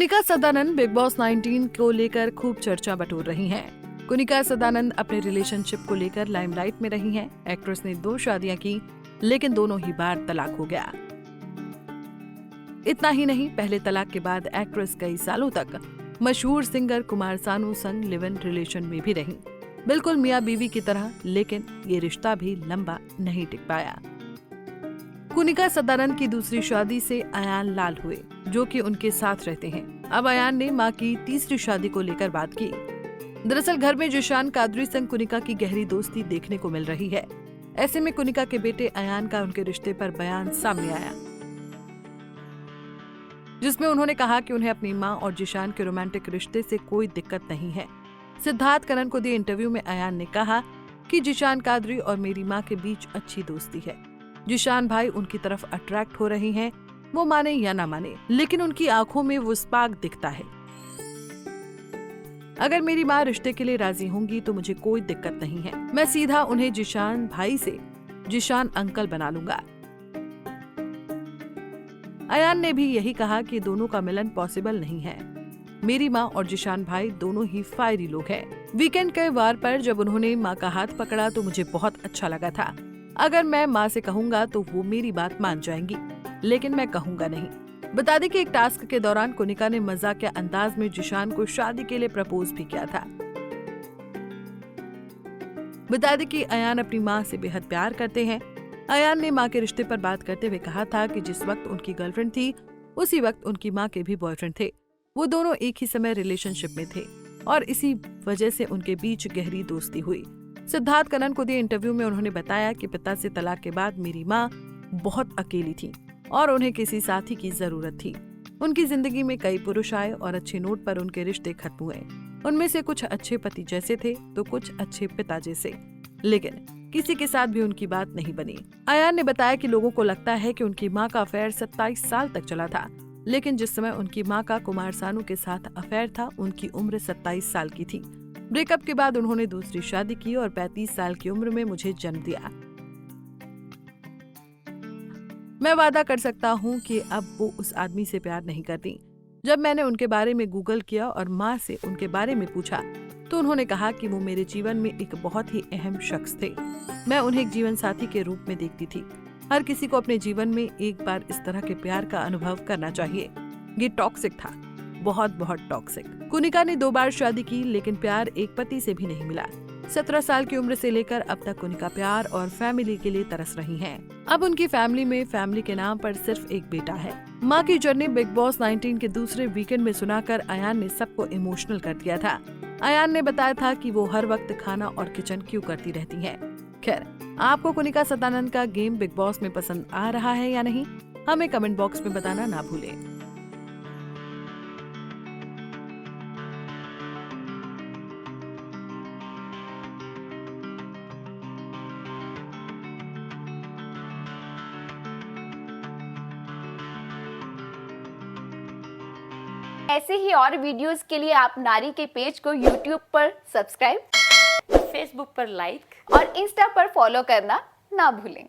Kunika Sadanand big boss 19 को लेकर खूब चर्चा बटोर रही हैं। कुनिका सदानंद अपने रिलेशनशिप को लेकर लाइमलाइट में रही हैं। एक्ट्रेस ने 2 शादियां की, लेकिन दोनों ही बार तलाक हो गया। इतना ही नहीं, पहले तलाक के बाद एक्ट्रेस कई सालों तक मशहूर सिंगर कुमार सानू संग लिव इन रिलेशन में भी रही, बिल्कुल मियां बीवी की तरह। लेकिन ये रिश्ता भी लंबा नहीं टिक पाया। कुनिका सदानंद की दूसरी शादी से अयान लाल हुए, जो कि उनके साथ रहते हैं। अब अयान ने मां की तीसरी शादी को लेकर बात की। दरअसल घर में जिशान कादरी संग कुनिका की गहरी दोस्ती देखने को मिल रही है। ऐसे में कुनिका के बेटे अयान का उनके रिश्ते पर बयान सामने आया, जिसमें उन्होंने कहा कि उन्हें अपनी मां और जिशान के रोमांटिक रिश्ते से कोई दिक्कत नहीं है। सिद्धार्थ कनन को दिए इंटरव्यू में अयान ने कहा कि जिशान कादरी और मेरी मां के बीच अच्छी दोस्ती है। जिशान भाई उनकी तरफ अट्रैक्ट हो रही हैं, वो माने या ना माने, लेकिन उनकी आंखों में वो स्पार्क दिखता है। अगर मेरी माँ रिश्ते के लिए राजी होंगी तो मुझे कोई दिक्कत नहीं है। मैं सीधा उन्हें जिशान भाई से जिशान अंकल बना लूंगा। अयान ने भी यही कहा कि दोनों का मिलन पॉसिबल नहीं है। मेरी माँ और जिशान भाई दोनों ही फायरी लोग हैं। वीकेंड के वार पर जब उन्होंने माँ का हाथ पकड़ा तो मुझे बहुत अच्छा लगा था। अगर मैं माँ से कहूंगा तो वो मेरी बात मान जाएंगी, लेकिन मैं कहूंगा नहीं। बता दें कि एक टास्क के दौरान कुनिका ने मजाकिया अंदाज में जिशान को शादी के लिए प्रपोज भी किया था। बता दें कि अयान अपनी माँ से बेहद प्यार करते हैं। अयान ने माँ के रिश्ते पर बात करते हुए कहा था कि जिस वक्त उनकी गर्लफ्रेंड थी, उसी वक्त उनकी माँ के भी बॉयफ्रेंड थे। वो दोनों एक ही समय रिलेशनशिप में थे और इसी वजह से उनके बीच गहरी दोस्ती हुई। सिद्धार्थ कनन को दिए इंटरव्यू में उन्होंने बताया कि पिता से तलाक के बाद मेरी माँ बहुत अकेली थी और उन्हें किसी साथी की जरूरत थी। उनकी जिंदगी में कई पुरुष आए और अच्छे नोट पर उनके रिश्ते खत्म हुए। उनमें से कुछ अच्छे पति जैसे थे तो कुछ अच्छे पिता जैसे, लेकिन किसी के साथ भी उनकी बात नहीं बनी। अयान ने बताया कि लोगों को लगता है कि उनकी माँ का अफेयर 27 साल तक चला था, लेकिन जिस समय उनकी माँ का कुमार सानू के साथ अफेयर था, उनकी उम्र 27 साल की थी। ब्रेकअप के बाद उन्होंने दूसरी शादी की और 35 साल की उम्र में मुझे जन्म दिया। मैं वादा कर सकता हूँ कि अब वो उस आदमी से प्यार नहीं करती। जब मैंने उनके बारे में गूगल किया और माँ से उनके बारे में पूछा तो उन्होंने कहा कि वो मेरे जीवन में एक बहुत ही अहम शख्स थे। मैं उन्हें एक जीवन साथी के रूप में देखती थी। हर किसी को अपने जीवन में एक बार इस तरह के प्यार का अनुभव करना चाहिए। ये टॉक्सिक था, बहुत बहुत टॉक्सिक। कुनिका ने 2 बार शादी की, लेकिन प्यार एक पति से भी नहीं मिला। 17 साल की उम्र से लेकर अब तक कुनिका प्यार और फैमिली के लिए तरस रही हैं। अब उनकी फैमिली में फैमिली के नाम पर सिर्फ एक बेटा है। माँ की जर्नी बिग बॉस 19 के दूसरे वीकेंड में सुनाकर अयान ने सबको इमोशनल कर दिया था। अयान ने बताया था कि वो हर वक्त खाना और किचन क्यों करती रहती हैं। खैर, आपको कुनिका सदानंद का गेम बिग बॉस में पसंद आ रहा है या नहीं, हमें कमेंट बॉक्स में बताना ना भूलें। ऐसे ही और वीडियोस के लिए आप नारी के पेज को YouTube पर सब्सक्राइब, फेसबुक पर लाइक और इंस्टा पर फॉलो करना ना भूलें।